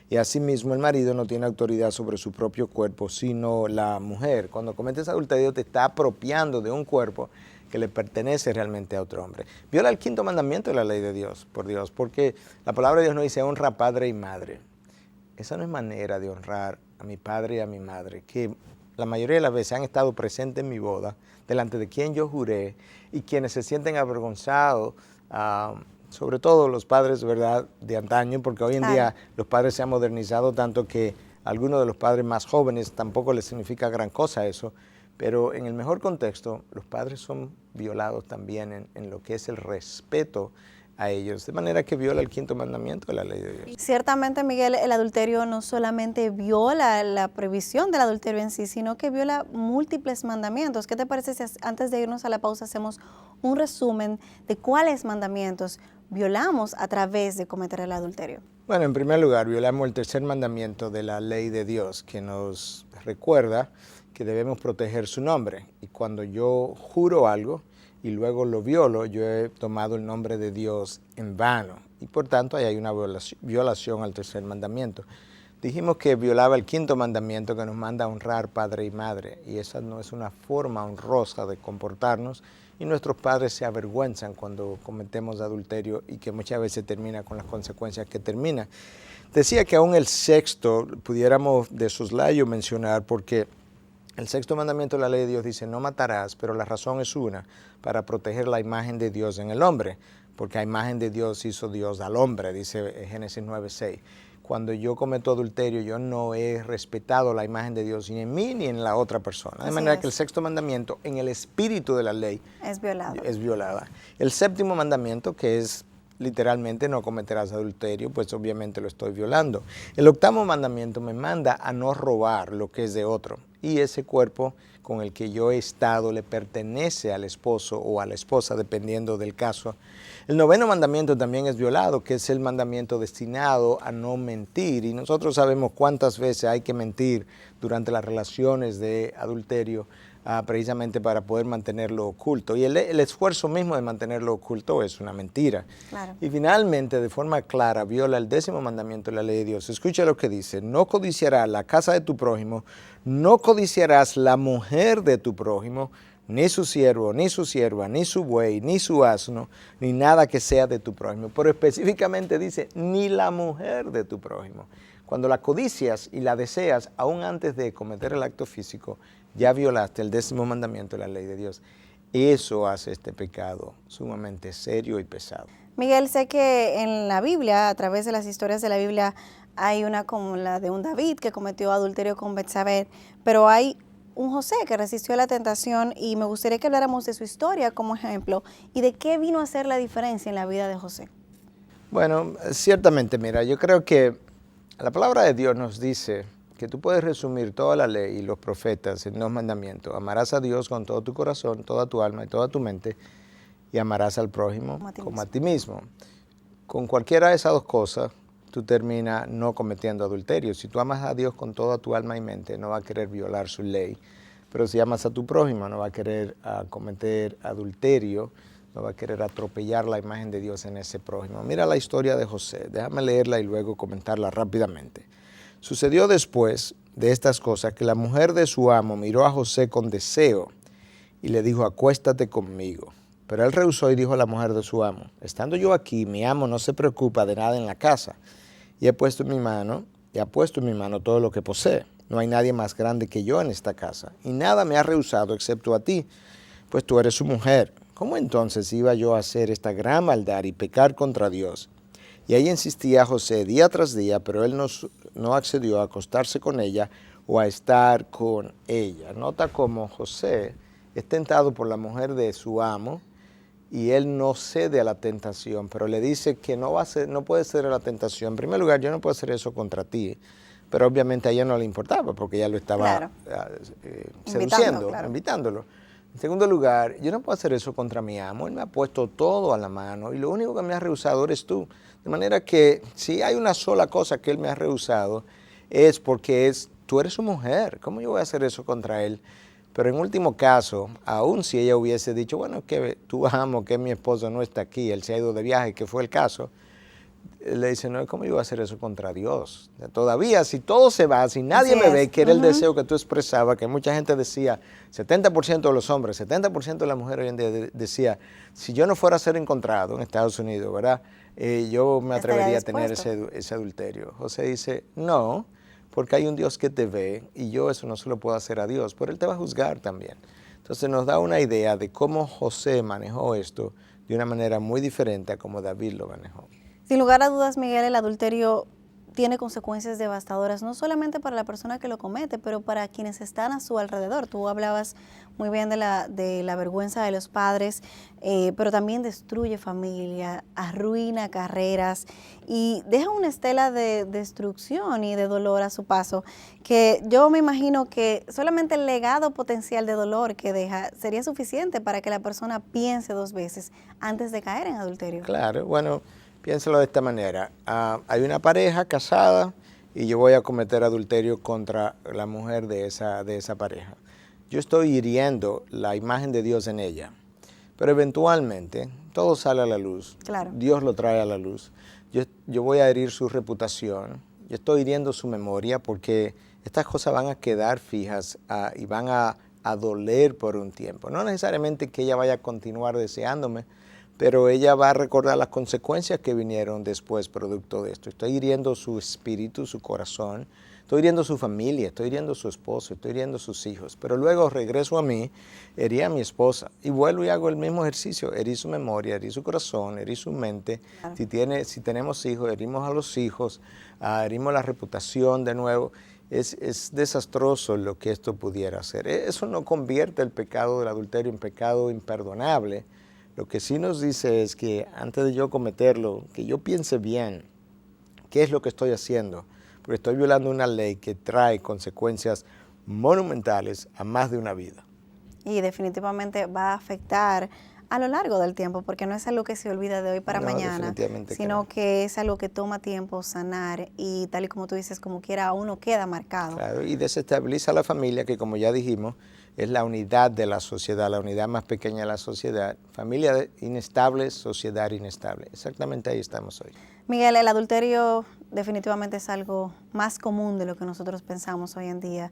Y asimismo el marido no tiene autoridad sobre su propio cuerpo, sino la mujer. Cuando cometes adulterio te está apropiando de un cuerpo que le pertenece realmente a otro hombre. Viola el quinto mandamiento de la ley de Dios, por Dios, porque la palabra de Dios nos dice honra a padre y madre. Esa no es manera de honrar a mi padre y a mi madre, que la mayoría de las veces han estado presentes en mi boda, delante de quien yo juré, y quienes se sienten avergonzados, sobre todo los padres, ¿verdad?, de antaño, porque hoy en día los padres se han modernizado tanto que a algunos de los padres más jóvenes tampoco les significa gran cosa eso, pero en el mejor contexto, los padres son violados también en lo que es el respeto a ellos, de manera que viola el quinto mandamiento de la ley de Dios. Ciertamente, Miguel, el adulterio no solamente viola la prohibición del adulterio en sí, sino que viola múltiples mandamientos. ¿Qué te parece si antes de irnos a la pausa hacemos un resumen de cuáles mandamientos violamos a través de cometer el adulterio? Bueno, en primer lugar, violamos el tercer mandamiento de la ley de Dios, que nos recuerda que debemos proteger su nombre. Y cuando yo juro algo y luego lo violo, yo he tomado el nombre de Dios en vano. Y por tanto, ahí hay una violación al tercer mandamiento. Dijimos que violaba el quinto mandamiento, que nos manda a honrar padre y madre. Y esa no es una forma honrosa de comportarnos. Y nuestros padres se avergüenzan cuando cometemos adulterio, y que muchas veces termina con las consecuencias que termina. Decía que aún el sexto pudiéramos de soslayo mencionar, porque el sexto mandamiento de la ley de Dios dice, no matarás, pero la razón es una, para proteger la imagen de Dios en el hombre, porque a imagen de Dios hizo Dios al hombre, dice Génesis 9:6. Cuando yo cometo adulterio, yo no he respetado la imagen de Dios ni en mí ni en la otra persona. De manera que el sexto mandamiento, en el espíritu de la ley, es violada. El séptimo mandamiento, que es literalmente no cometerás adulterio, pues obviamente lo estoy violando. El octavo mandamiento me manda a no robar lo que es de otro, y ese cuerpo con el que yo he estado le pertenece al esposo o a la esposa, dependiendo del caso. El noveno mandamiento también es violado, que es el mandamiento destinado a no mentir, y nosotros sabemos cuántas veces hay que mentir durante las relaciones de adulterio, precisamente para poder mantenerlo oculto. Y el esfuerzo mismo de mantenerlo oculto es una mentira. Claro. Y finalmente, de forma clara, viola el décimo mandamiento de la ley de Dios. Escucha lo que dice: no codiciarás la casa de tu prójimo, no codiciarás la mujer de tu prójimo, ni su siervo, ni su sierva, ni su buey, ni su asno, ni nada que sea de tu prójimo. Pero específicamente dice, ni la mujer de tu prójimo. Cuando la codicias y la deseas, aún antes de cometer el acto físico, ya violaste el décimo mandamiento de la ley de Dios. Eso hace este pecado sumamente serio y pesado. Miguel, sé que en la Biblia, a través de las historias de la Biblia, hay una como la de un David que cometió adulterio con Betsabé, pero hay un José que resistió la tentación, y me gustaría que habláramos de su historia como ejemplo y de qué vino a hacer la diferencia en la vida de José. Bueno, ciertamente, mira, yo creo que la palabra de Dios nos dice que tú puedes resumir toda la ley y los profetas en dos mandamientos: amarás a Dios con todo tu corazón, toda tu alma y toda tu mente, y amarás al prójimo como a ti mismo. Con cualquiera de esas dos cosas, tú terminas no cometiendo adulterio. Si tú amas a Dios con toda tu alma y mente, no vas a querer violar su ley. Pero si amas a tu prójimo, no vas a querer cometer adulterio, no vas a querer atropellar la imagen de Dios en ese prójimo. Mira la historia de José, déjame leerla y luego comentarla rápidamente. Sucedió después de estas cosas que la mujer de su amo miró a José con deseo y le dijo: acuéstate conmigo. Pero él rehusó y dijo a la mujer de su amo: estando yo aquí, mi amo no se preocupa de nada en la casa, y ha puesto en mi mano todo lo que posee. No hay nadie más grande que yo en esta casa, y nada me ha rehusado excepto a ti, pues tú eres su mujer. ¿Cómo entonces iba yo a hacer esta gran maldad y pecar contra Dios? Y ahí insistía José día tras día, pero él no accedió a acostarse con ella o a estar con ella. Nota cómo José es tentado por la mujer de su amo, y él no cede a la tentación, pero le dice que no puede ceder a la tentación. En primer lugar, yo no puedo hacer eso contra ti, pero obviamente a ella no le importaba porque ella lo estaba seduciendo, invitándolo. En segundo lugar, yo no puedo hacer eso contra mi amo, él me ha puesto todo a la mano y lo único que me ha rehusado eres tú. De manera que si hay una sola cosa que él me ha rehusado es porque tú eres su mujer, ¿cómo yo voy a hacer eso contra él? Pero en último caso, aun si ella hubiese dicho, bueno, que tu amo, que mi esposo no está aquí, él se ha ido de viaje, que fue el caso, le dice, no, ¿cómo yo voy a hacer eso contra Dios? Todavía, si todo se va, si nadie me ve, que era el deseo que tú expresabas, que mucha gente decía, 70% de los hombres, 70% de las mujeres hoy en día decía, si yo no fuera a ser encontrado en Estados Unidos, ¿verdad? Yo me atrevería a tener ese adulterio. José dice, no, porque hay un Dios que te ve y yo eso no se lo puedo hacer a Dios, pero Él te va a juzgar también. Entonces nos da una idea de cómo José manejó esto de una manera muy diferente a como David lo manejó. Sin lugar a dudas, Miguel, el adulterio tiene consecuencias devastadoras, no solamente para la persona que lo comete, pero para quienes están a su alrededor. Tú hablabas muy bien de la vergüenza de los padres, pero también destruye familia, arruina carreras y deja una estela de destrucción y de dolor a su paso, que yo me imagino que solamente el legado potencial de dolor que deja sería suficiente para que la persona piense dos veces antes de caer en adulterio. Claro, bueno, piénsalo de esta manera. Hay una pareja casada y yo voy a cometer adulterio contra la mujer de esa pareja. Yo estoy hiriendo la imagen de Dios en ella, pero eventualmente todo sale a la luz. Claro. Dios lo trae a la luz. Yo voy a herir su reputación, yo estoy hiriendo su memoria porque estas cosas van a quedar fijas y van a doler por un tiempo. No necesariamente que ella vaya a continuar deseándome, pero ella va a recordar las consecuencias que vinieron después producto de esto. Estoy hiriendo su espíritu, su corazón, estoy hiriendo su familia, estoy hiriendo su esposo, estoy hiriendo sus hijos. Pero luego regreso a mí, herí a mi esposa y vuelvo y hago el mismo ejercicio. Herí su memoria, herí su corazón, herí su mente. Si tenemos hijos, herimos a los hijos, herimos la reputación de nuevo. Es desastroso lo que esto pudiera hacer. Eso no convierte el pecado del adulterio en pecado imperdonable. Lo que sí nos dice es que antes de yo cometerlo, que yo piense bien qué es lo que estoy haciendo, porque estoy violando una ley que trae consecuencias monumentales a más de una vida. Y definitivamente va a afectar a lo largo del tiempo, porque no es algo que se olvida de hoy para mañana, sino que es algo que toma tiempo sanar y tal y como tú dices, como quiera, uno queda marcado. Claro, y desestabiliza a la familia, que como ya dijimos, es la unidad de la sociedad, la unidad más pequeña de la sociedad. Familia inestable, sociedad inestable. Exactamente ahí estamos hoy. Miguel, el adulterio definitivamente es algo más común de lo que nosotros pensamos hoy en día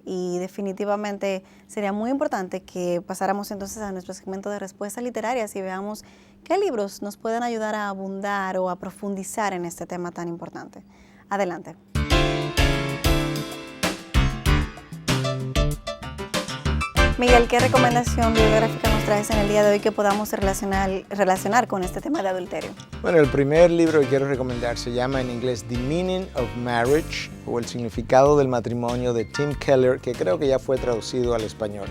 y definitivamente sería muy importante que pasáramos entonces a nuestro segmento de respuestas literarias y veamos qué libros nos pueden ayudar a abundar o a profundizar en este tema tan importante. Adelante. Miguel, ¿qué recomendación bibliográfica nos traes en el día de hoy que podamos relacionar con este tema de adulterio? Bueno, el primer libro que quiero recomendar se llama en inglés The Meaning of Marriage, o El significado del matrimonio, de Tim Keller, que creo que ya fue traducido al español.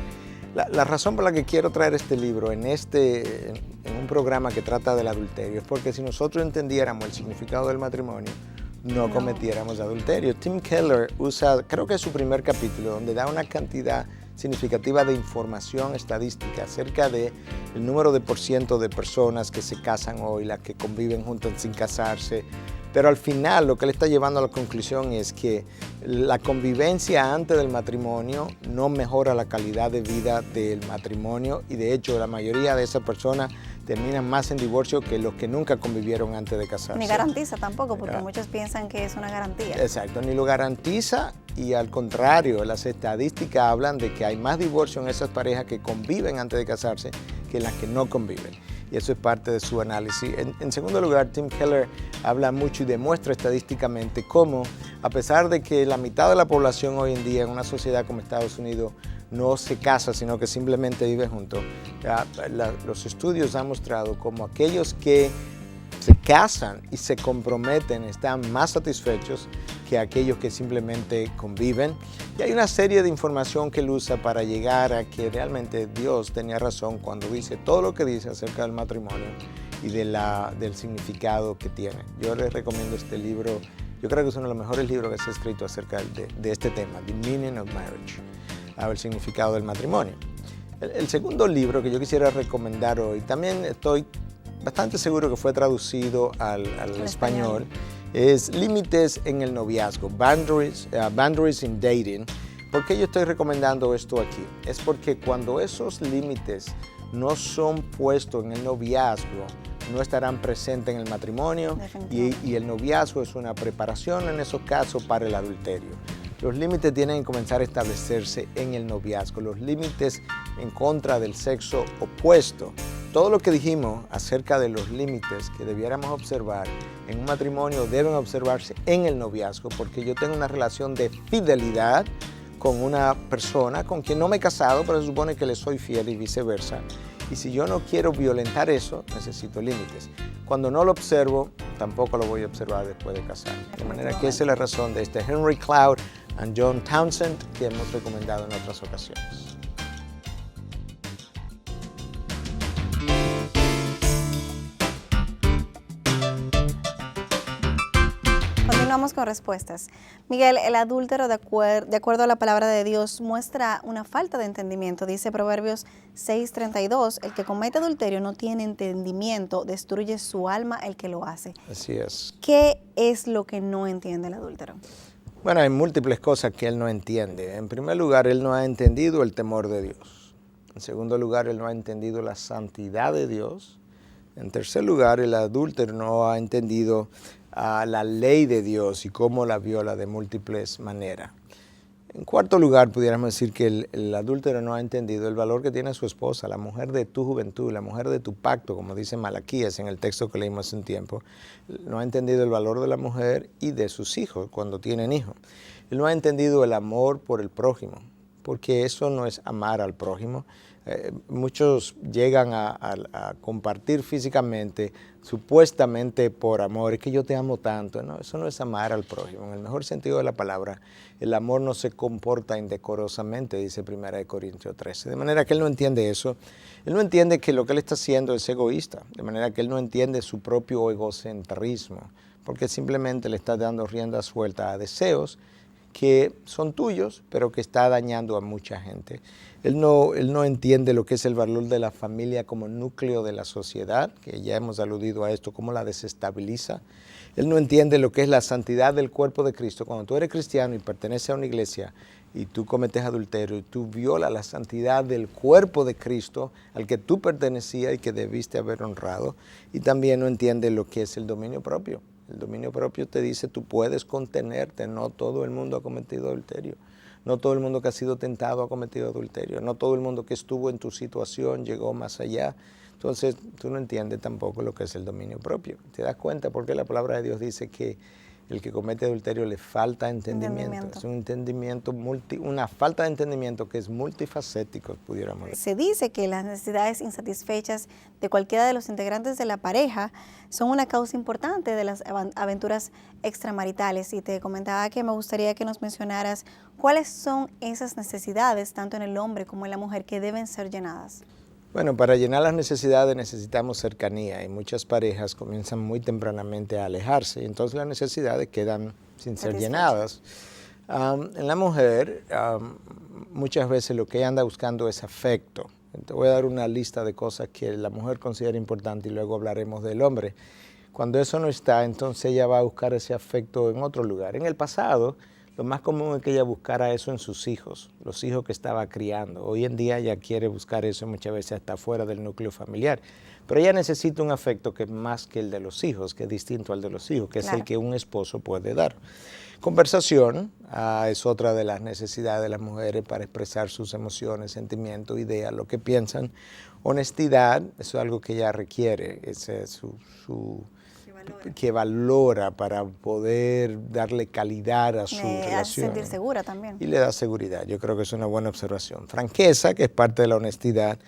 La razón por la que quiero traer este libro en un programa que trata del adulterio es porque si nosotros entendiéramos el significado del matrimonio, no cometiéramos adulterio. Tim Keller usa, creo que es su primer capítulo, donde da una cantidad significativa de información estadística acerca del número de % de personas que se casan hoy, las que conviven juntas sin casarse. Pero al final lo que él está llevando a la conclusión es que la convivencia antes del matrimonio no mejora la calidad de vida del matrimonio y de hecho la mayoría de esas personas terminan más en divorcio que los que nunca convivieron antes de casarse. Ni garantiza tampoco, porque muchos piensan que es una garantía. Exacto, ni lo garantiza y al contrario, las estadísticas hablan de que hay más divorcio en esas parejas que conviven antes de casarse que las que no conviven. Y eso es parte de su análisis. En segundo lugar, Tim Keller habla mucho y demuestra estadísticamente cómo, a pesar de que la mitad de la población hoy en día en una sociedad como Estados Unidos no se casa, sino que simplemente vive juntos, los estudios han mostrado cómo aquellos que se casan y se comprometen están más satisfechos que aquellos que simplemente conviven. Y hay una serie de información que él usa para llegar a que realmente Dios tenía razón cuando dice todo lo que dice acerca del matrimonio y del significado que tiene. Yo les recomiendo este libro. Yo creo que es uno de los mejores libros que se ha escrito acerca de este tema, The Meaning of Marriage, el significado del matrimonio. El segundo libro que yo quisiera recomendar hoy, también estoy bastante seguro que fue traducido al español, es Límites en el noviazgo, Boundaries in Dating. ¿Por qué yo estoy recomendando esto aquí? Es porque cuando esos límites no son puestos en el noviazgo, no estarán presentes en el matrimonio y el noviazgo es una preparación en esos casos para el adulterio. Los límites tienen que comenzar a establecerse en el noviazgo, los límites en contra del sexo opuesto. Todo lo que dijimos acerca de los límites que debiéramos observar en un matrimonio deben observarse en el noviazgo, porque yo tengo una relación de fidelidad con una persona con quien no me he casado, pero se supone que le soy fiel y viceversa. Y si yo no quiero violentar eso, necesito límites. Cuando no lo observo, tampoco lo voy a observar después de casar. De manera que esa es la razón de este Henry Cloud and John Townsend que hemos recomendado en otras ocasiones. Continuamos con respuestas. Miguel, el adúltero, de acuerdo a la palabra de Dios, muestra una falta de entendimiento. Dice Proverbios 6:32, el que comete adulterio no tiene entendimiento, destruye su alma el que lo hace. Así es. ¿Qué es lo que no entiende el adúltero? Bueno, hay múltiples cosas que él no entiende. En primer lugar, él no ha entendido el temor de Dios. En segundo lugar, él no ha entendido la santidad de Dios. En tercer lugar, el adúltero no ha entendido la ley de Dios y cómo la viola de múltiples maneras. En cuarto lugar, pudiéramos decir que el adúltero no ha entendido el valor que tiene su esposa, la mujer de tu juventud, la mujer de tu pacto, como dice Malaquías en el texto que leímos hace un tiempo. No ha entendido el valor de la mujer y de sus hijos cuando tienen hijos. Él no ha entendido el amor por el prójimo, porque eso no es amar al prójimo. Muchos llegan a compartir físicamente, supuestamente por amor, es que yo te amo tanto. No, eso no es amar al prójimo. En el mejor sentido de la palabra, el amor no se comporta indecorosamente, dice 1 Corintios 13. De manera que él no entiende eso. Él no entiende que lo que él está haciendo es egoísta, de manera que él no entiende su propio egocentrismo, porque simplemente le está dando rienda suelta a deseos que son tuyos, pero que está dañando a mucha gente. Él no entiende lo que es el valor de la familia como núcleo de la sociedad, que ya hemos aludido a esto, cómo la desestabiliza. Él no entiende lo que es la santidad del cuerpo de Cristo. Cuando tú eres cristiano y perteneces a una iglesia y tú cometes adulterio y tú violas la santidad del cuerpo de Cristo al que tú pertenecías y que debiste haber honrado. Y también no entiende lo que es el dominio propio. El dominio propio te dice tú puedes contenerte, no todo el mundo ha cometido adulterio, no todo el mundo que ha sido tentado ha cometido adulterio, no todo el mundo que estuvo en tu situación llegó más allá. Entonces tú no entiendes tampoco lo que es el dominio propio. ¿Te das cuenta? Porque la palabra de Dios dice que el que comete adulterio le falta entendimiento. Es un entendimiento una falta de entendimiento que es multifacético, pudiéramos decir. Se dice que las necesidades insatisfechas de cualquiera de los integrantes de la pareja son una causa importante de las aventuras extramaritales. Y te comentaba que me gustaría que nos mencionaras cuáles son esas necesidades, tanto en el hombre como en la mujer, que deben ser llenadas. Bueno, para llenar las necesidades necesitamos cercanía y muchas parejas comienzan muy tempranamente a alejarse, entonces las necesidades quedan sin ser llenadas. En la mujer, muchas veces lo que ella anda buscando es afecto. Te voy a dar una lista de cosas que la mujer considera importante y luego hablaremos del hombre. Cuando eso no está, entonces ella va a buscar ese afecto en otro lugar. En el pasado, lo más común es que ella buscara eso en sus hijos, los hijos que estaba criando. Hoy en día ella quiere buscar eso muchas veces hasta fuera del núcleo familiar. Pero ella necesita un afecto que es más que el de los hijos, que es distinto al de los hijos, que es el que un esposo puede dar. Conversación es otra de las necesidades de las mujeres para expresar sus emociones, sentimientos, ideas, lo que piensan. Honestidad, eso es algo que ella requiere, ese es que valora para poder darle calidad a su relación. Hace sentir segura también. Y le da seguridad, yo creo que es una buena observación. Franqueza, que es parte de la honestidad.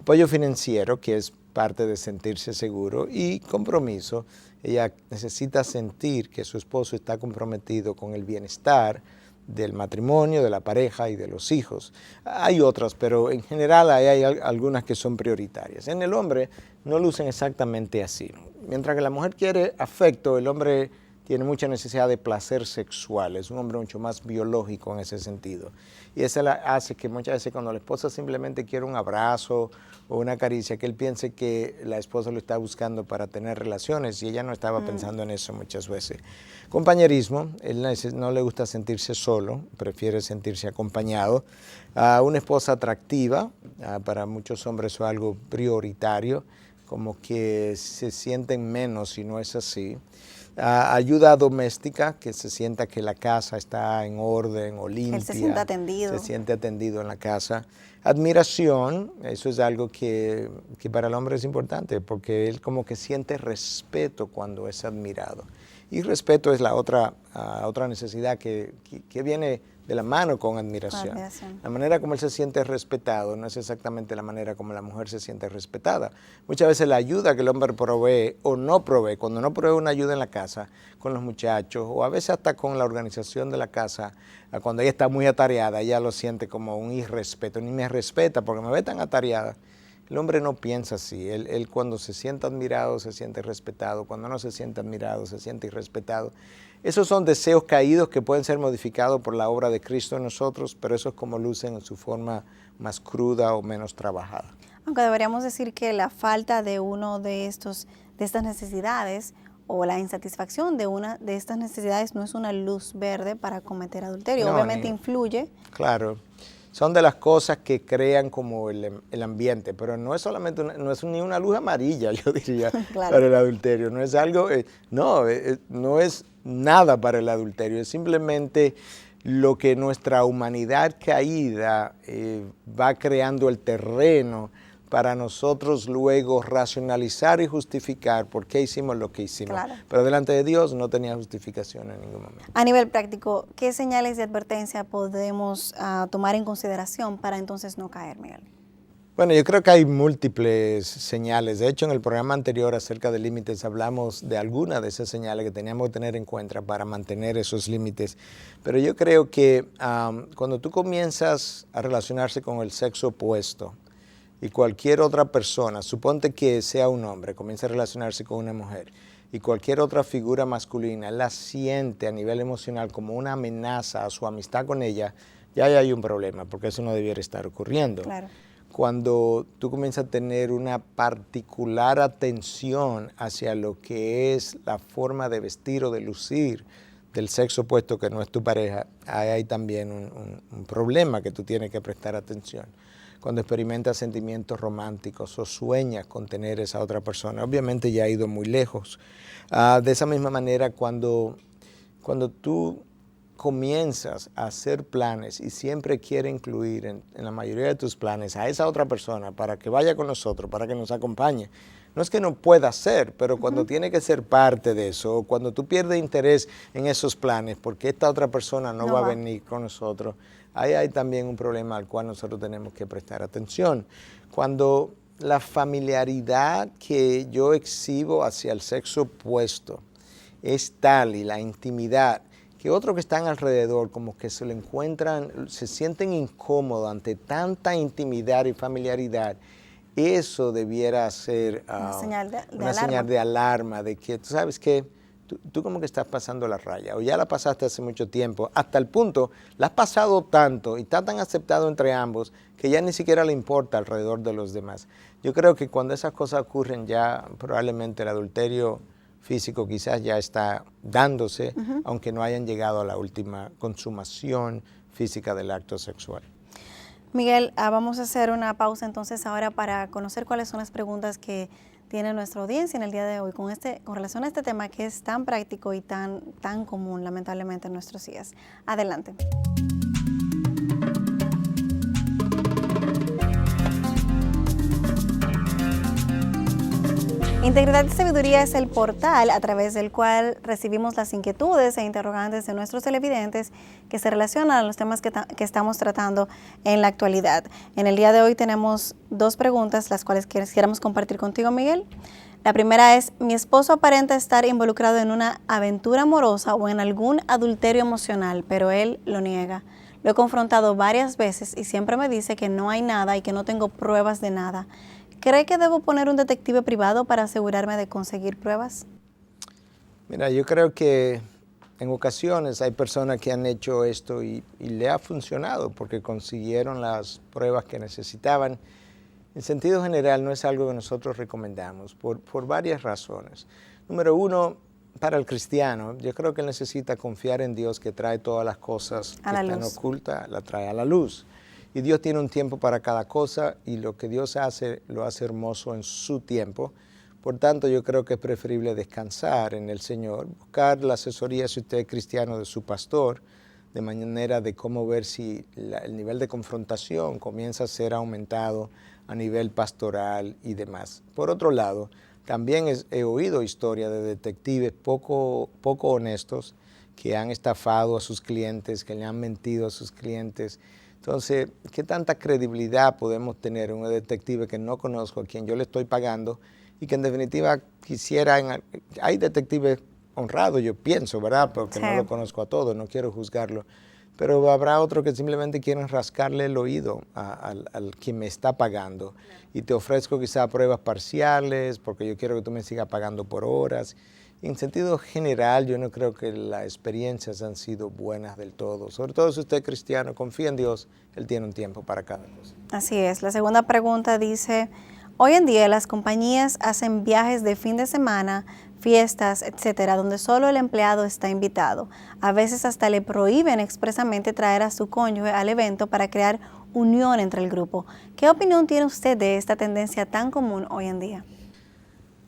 Apoyo financiero, que es parte de sentirse seguro. Y compromiso, ella necesita sentir que su esposo está comprometido con el bienestar del matrimonio, de la pareja y de los hijos. Hay otras, pero en general hay algunas que son prioritarias. En el hombre no lucen exactamente así. Mientras que la mujer quiere afecto, el hombre tiene mucha necesidad de placer sexual. Es un hombre mucho más biológico en ese sentido. Y eso hace que muchas veces cuando la esposa simplemente quiere un abrazo o una caricia, que él piense que la esposa lo está buscando para tener relaciones y ella no estaba pensando en eso muchas veces. Compañerismo, él no le gusta sentirse solo, prefiere sentirse acompañado. Una esposa atractiva, para muchos hombres eso es algo prioritario, como que se sienten menos si no es así. Ayuda doméstica, que se sienta que la casa está en orden o limpia. Él se siente atendido. Se siente atendido en la casa. Admiración, eso es algo que para el hombre es importante, porque él como que siente respeto cuando es admirado. Y respeto es la otra necesidad que viene de la mano con admiración. La manera como él se siente respetado no es exactamente la manera como la mujer se siente respetada. Muchas veces la ayuda que el hombre provee o no provee, cuando no provee una ayuda en la casa con los muchachos o a veces hasta con la organización de la casa, cuando ella está muy atareada, ella lo siente como un irrespeto, ni me respeta porque me ve tan atareada. El hombre no piensa así, él cuando se siente admirado se siente respetado, cuando no se siente admirado se siente irrespetado. Esos son deseos caídos que pueden ser modificados por la obra de Cristo en nosotros, pero eso es como lucen en su forma más cruda o menos trabajada. Aunque deberíamos decir que la falta de uno de estas necesidades o la insatisfacción de una de estas necesidades no es una luz verde para cometer adulterio. No, obviamente influye. Claro. Son de las cosas que crean como el ambiente, pero no es solamente no es ni una luz amarilla, yo diría, claro, para el adulterio. No es algo, no es nada para el adulterio, es simplemente lo que nuestra humanidad caída va creando el terreno para nosotros luego racionalizar y justificar por qué hicimos lo que hicimos. Claro. Pero delante de Dios no tenía justificación en ningún momento. A nivel práctico, ¿qué señales de advertencia podemos tomar en consideración para entonces no caer, Miguel? Bueno, yo creo que hay múltiples señales. De hecho, en el programa anterior acerca de límites hablamos de algunas de esas señales que teníamos que tener en cuenta para mantener esos límites. Pero yo creo que cuando tú comienzas a relacionarse con el sexo opuesto, y cualquier otra persona, suponte que sea un hombre, comienza a relacionarse con una mujer, y cualquier otra figura masculina la siente a nivel emocional como una amenaza a su amistad con ella, ya hay un problema, porque eso no debiera estar ocurriendo. Claro. Cuando tú comienzas a tener una particular atención hacia lo que es la forma de vestir o de lucir del sexo opuesto que no es tu pareja, hay también un problema que tú tienes que prestar atención. Cuando experimentas sentimientos románticos o sueñas con tener esa otra persona, obviamente ya ha ido muy lejos. De esa misma manera, cuando tú comienzas a hacer planes y siempre quieres incluir en la mayoría de tus planes a esa otra persona para que vaya con nosotros, para que nos acompañe, no es que no pueda ser, pero cuando tiene que ser parte de eso, o cuando tú pierdes interés en esos planes porque esta otra persona no va a venir con nosotros, ahí hay también un problema al cual nosotros tenemos que prestar atención. Cuando la familiaridad que yo exhibo hacia el sexo opuesto es tal y la intimidad que otros que están alrededor como que se lo encuentran, se sienten incómodos ante tanta intimidad y familiaridad, eso debiera ser una señal de alarma, de que tú sabes que tú como que estás pasando la raya, o ya la pasaste hace mucho tiempo, hasta el punto, la has pasado tanto y está tan aceptado entre ambos que ya ni siquiera le importa alrededor de los demás. Yo creo que cuando esas cosas ocurren ya probablemente el adulterio físico quizás ya está dándose, aunque no hayan llegado a la última consumación física del acto sexual. Miguel, vamos a hacer una pausa entonces ahora para conocer cuáles son las preguntas que tiene nuestra audiencia en el día de hoy con relación a este tema que es tan práctico y tan común lamentablemente en nuestros días. Adelante. Integridad y Sabiduría es el portal a través del cual recibimos las inquietudes e interrogantes de nuestros televidentes que se relacionan a los temas que estamos tratando en la actualidad. En el día de hoy tenemos dos preguntas, las cuales quisiéramos compartir contigo, Miguel. La primera es, mi esposo aparenta estar involucrado en una aventura amorosa o en algún adulterio emocional, pero él lo niega. Lo he confrontado varias veces y siempre me dice que no hay nada y que no tengo pruebas de nada. ¿Cree que debo poner un detective privado para asegurarme de conseguir pruebas? Mira, yo creo que en ocasiones hay personas que han hecho esto y le ha funcionado porque consiguieron las pruebas que necesitaban. En sentido general, no es algo que nosotros recomendamos por varias razones. Número uno, para el cristiano, yo creo que él necesita confiar en Dios que trae todas las cosas que están ocultas, la trae a la luz. Y Dios tiene un tiempo para cada cosa y lo que Dios hace, lo hace hermoso en su tiempo. Por tanto, yo creo que es preferible descansar en el Señor, buscar la asesoría, si usted es cristiano, de su pastor, de manera de cómo ver si el nivel de confrontación comienza a ser aumentado a nivel pastoral y demás. Por otro lado, también he oído historias de detectives poco honestos que han estafado a sus clientes, que le han mentido a sus clientes. Entonces, ¿qué tanta credibilidad podemos tener en un detective que no conozco, a quien yo le estoy pagando y que en definitiva hay detectives honrados, yo pienso, ¿verdad? Porque no lo conozco a todos, no quiero juzgarlo. Pero habrá otros que simplemente quieren rascarle el oído al quien me está pagando. Y te ofrezco quizá pruebas parciales porque yo quiero que tú me sigas pagando por horas. En sentido general, yo no creo que las experiencias han sido buenas del todo. Sobre todo si usted es cristiano, confía en Dios, Él tiene un tiempo para cada cosa. Así es. La segunda pregunta dice, hoy en día las compañías hacen viajes de fin de semana, fiestas, etcétera, donde solo el empleado está invitado. A veces hasta le prohíben expresamente traer a su cónyuge al evento para crear unión entre el grupo. ¿Qué opinión tiene usted de esta tendencia tan común hoy en día?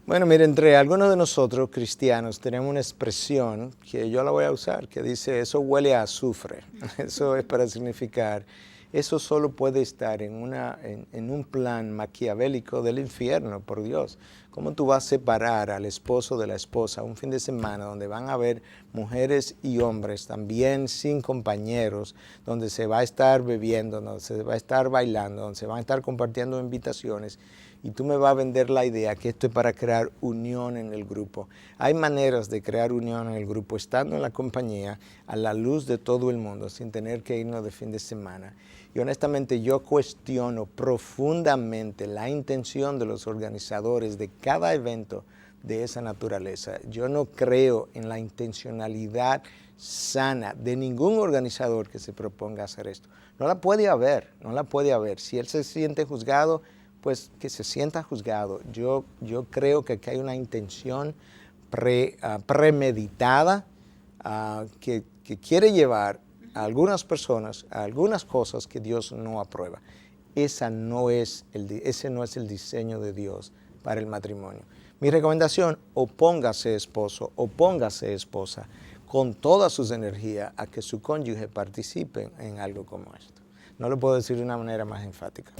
Bueno, mire, entre algunos de nosotros cristianos tenemos una expresión que yo la voy a usar, que dice, eso huele a azufre. Eso es para significar, eso solo puede estar en un plan maquiavélico del infierno, por Dios. ¿Cómo tú vas a separar al esposo de la esposa un fin de semana donde van a haber mujeres y hombres también sin compañeros, donde se va a estar bebiendo, donde se va a estar bailando, donde se van a estar compartiendo invitaciones? Y tú me vas a vender la idea que esto es para crear unión en el grupo. Hay maneras de crear unión en el grupo estando en la compañía a la luz de todo el mundo sin tener que irnos de fin de semana. Y honestamente yo cuestiono profundamente la intención de los organizadores de cada evento de esa naturaleza. Yo no creo en la intencionalidad sana de ningún organizador que se proponga hacer esto. No la puede haber, no la puede haber. Si él se siente juzgado, pues que se sienta juzgado. Yo creo que aquí hay una intención premeditada que quiere llevar a algunas personas a algunas cosas que Dios no aprueba. Ese no es el diseño de Dios para el matrimonio. Mi recomendación, opóngase esposo, opóngase esposa con todas sus energías a que su cónyuge participe en algo como esto. No lo puedo decir de una manera más enfática.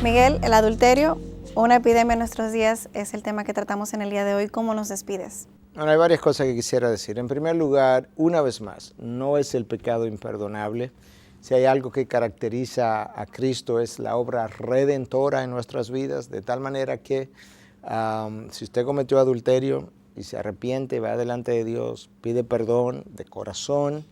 Miguel, el adulterio, una epidemia en nuestros días, es el tema que tratamos en el día de hoy. ¿Cómo nos despides? Bueno, hay varias cosas que quisiera decir. En primer lugar, una vez más, no es el pecado imperdonable. Si hay algo que caracteriza a Cristo es la obra redentora en nuestras vidas, de tal manera que si usted cometió adulterio y se arrepiente, va delante de Dios, pide perdón de corazón,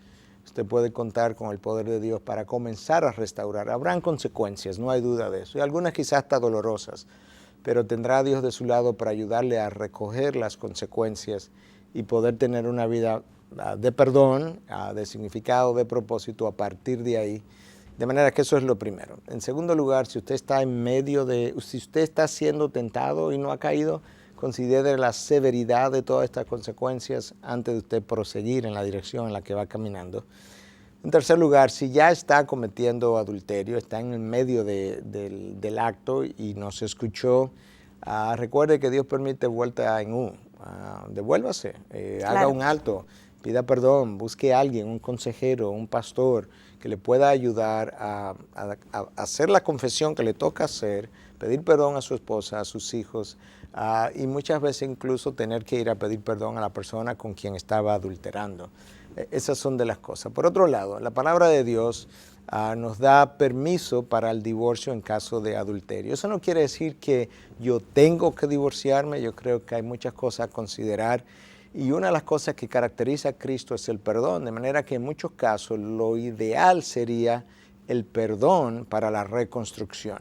usted puede contar con el poder de Dios para comenzar a restaurar. Habrán consecuencias, no hay duda de eso, y algunas quizás hasta dolorosas, pero tendrá a Dios de su lado para ayudarle a recoger las consecuencias y poder tener una vida de perdón, de significado, de propósito a partir de ahí. De manera que eso es lo primero. En segundo lugar, si usted está si usted está siendo tentado y no ha caído, considere la severidad de todas estas consecuencias antes de usted proseguir en la dirección en la que va caminando. En tercer lugar, si ya está cometiendo adulterio, está en el medio del acto y no se escuchó, recuerde que Dios permite vuelta en U. Devuélvase, haga un alto, pida perdón, busque a alguien, un consejero, un pastor que le pueda ayudar a hacer la confesión que le toca hacer, pedir perdón a su esposa, a sus hijos, y muchas veces incluso tener que ir a pedir perdón a la persona con quien estaba adulterando. Esas son de las cosas. Por otro lado, la palabra de Dios nos da permiso para el divorcio en caso de adulterio. Eso no quiere decir que yo tengo que divorciarme. Yo creo que hay muchas cosas a considerar. Y una de las cosas que caracteriza a Cristo es el perdón, de manera que en muchos casos lo ideal sería el perdón para la reconstrucción.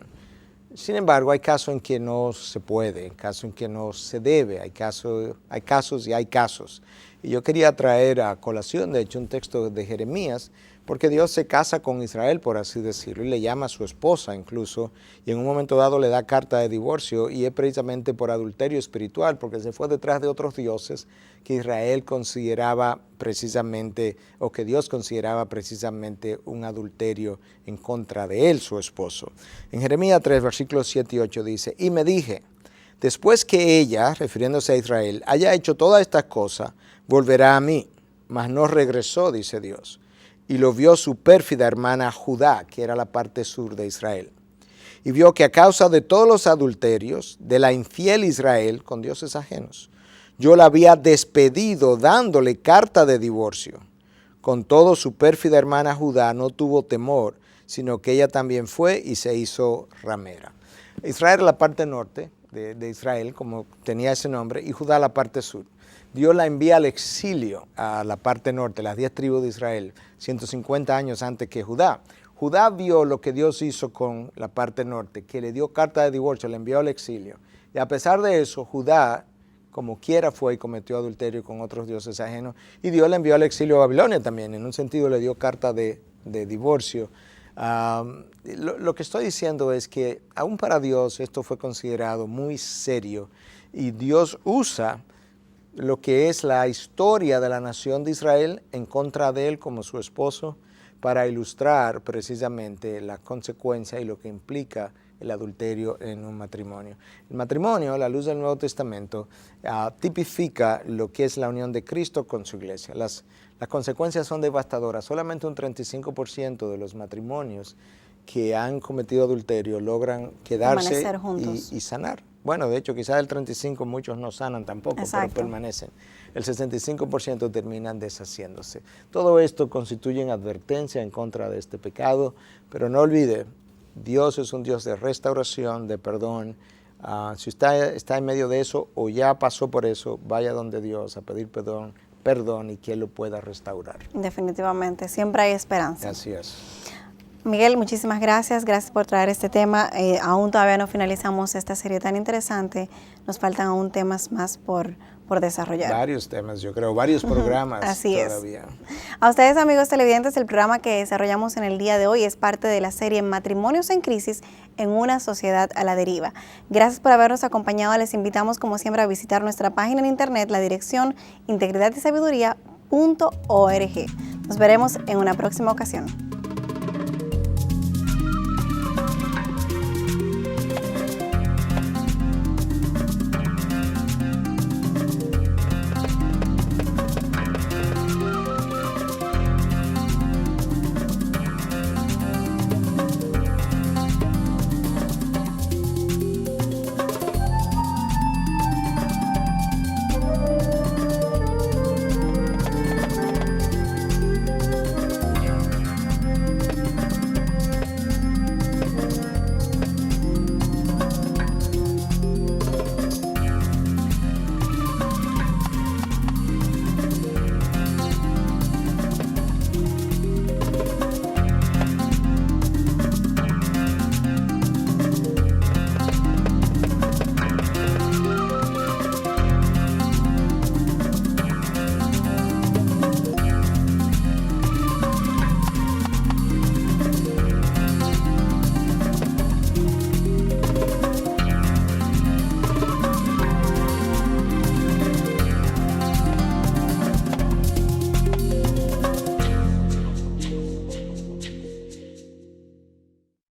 Sin embargo, hay casos en que no se puede, hay casos en que no se debe, hay casos y hay casos. Y yo quería traer a colación, de hecho, un texto de Jeremías, porque Dios se casa con Israel, por así decirlo, y le llama a su esposa incluso, y en un momento dado le da carta de divorcio, y es precisamente por adulterio espiritual, porque se fue detrás de otros dioses que Israel consideraba precisamente, o que Dios consideraba precisamente un adulterio en contra de él, su esposo. En Jeremías 3, versículos 7 y 8 dice, y me dije, después que ella, refiriéndose a Israel, haya hecho todas estas cosas, volverá a mí, mas no regresó, dice Dios. Y lo vio su pérfida hermana Judá, que era la parte sur de Israel. Y vio que a causa de todos los adulterios de la infiel Israel con dioses ajenos, yo la había despedido dándole carta de divorcio. Con todo, su pérfida hermana Judá no tuvo temor, sino que ella también fue y se hizo ramera. Israel era la parte norte de Israel, como tenía ese nombre, y Judá la parte sur. Dios la envía al exilio a la parte norte, las 10 tribus de Israel, 150 años antes que Judá. Judá vio lo que Dios hizo con la parte norte, que le dio carta de divorcio, le envió al exilio. Y a pesar de eso, Judá, como quiera, fue y cometió adulterio con otros dioses ajenos. Y Dios le envió al exilio a Babilonia también. En un sentido le dio carta de divorcio. Lo que estoy diciendo es que aún para Dios esto fue considerado muy serio. Y Dios usa lo que es la historia de la nación de Israel en contra de él como su esposo para ilustrar precisamente la consecuencia y lo que implica el adulterio en un matrimonio. El matrimonio, a la luz del Nuevo Testamento, tipifica lo que es la unión de Cristo con su iglesia. Las consecuencias son devastadoras. Solamente un 35% de los matrimonios que han cometido adulterio logran quedarse y sanar. Bueno, de hecho, quizás el 35% muchos no sanan tampoco, pero permanecen. El 65% terminan deshaciéndose. Todo esto constituye una advertencia en contra de este pecado, pero no olvide, Dios es un Dios de restauración, de perdón. Si usted está en medio de eso o ya pasó por eso, vaya donde Dios a pedir perdón y que Él lo pueda restaurar. Definitivamente, siempre hay esperanza. Así es. Miguel, muchísimas gracias. Gracias por traer este tema. Aún todavía no finalizamos esta serie tan interesante. Nos faltan aún temas más por desarrollar. Varios temas, yo creo, varios programas. Así todavía. A ustedes, amigos televidentes, el programa que desarrollamos en el día de hoy es parte de la serie Matrimonios en Crisis en una sociedad a la deriva. Gracias por habernos acompañado. Les invitamos, como siempre, a visitar nuestra página en internet, la dirección integridadysabiduría.org. Nos veremos en una próxima ocasión.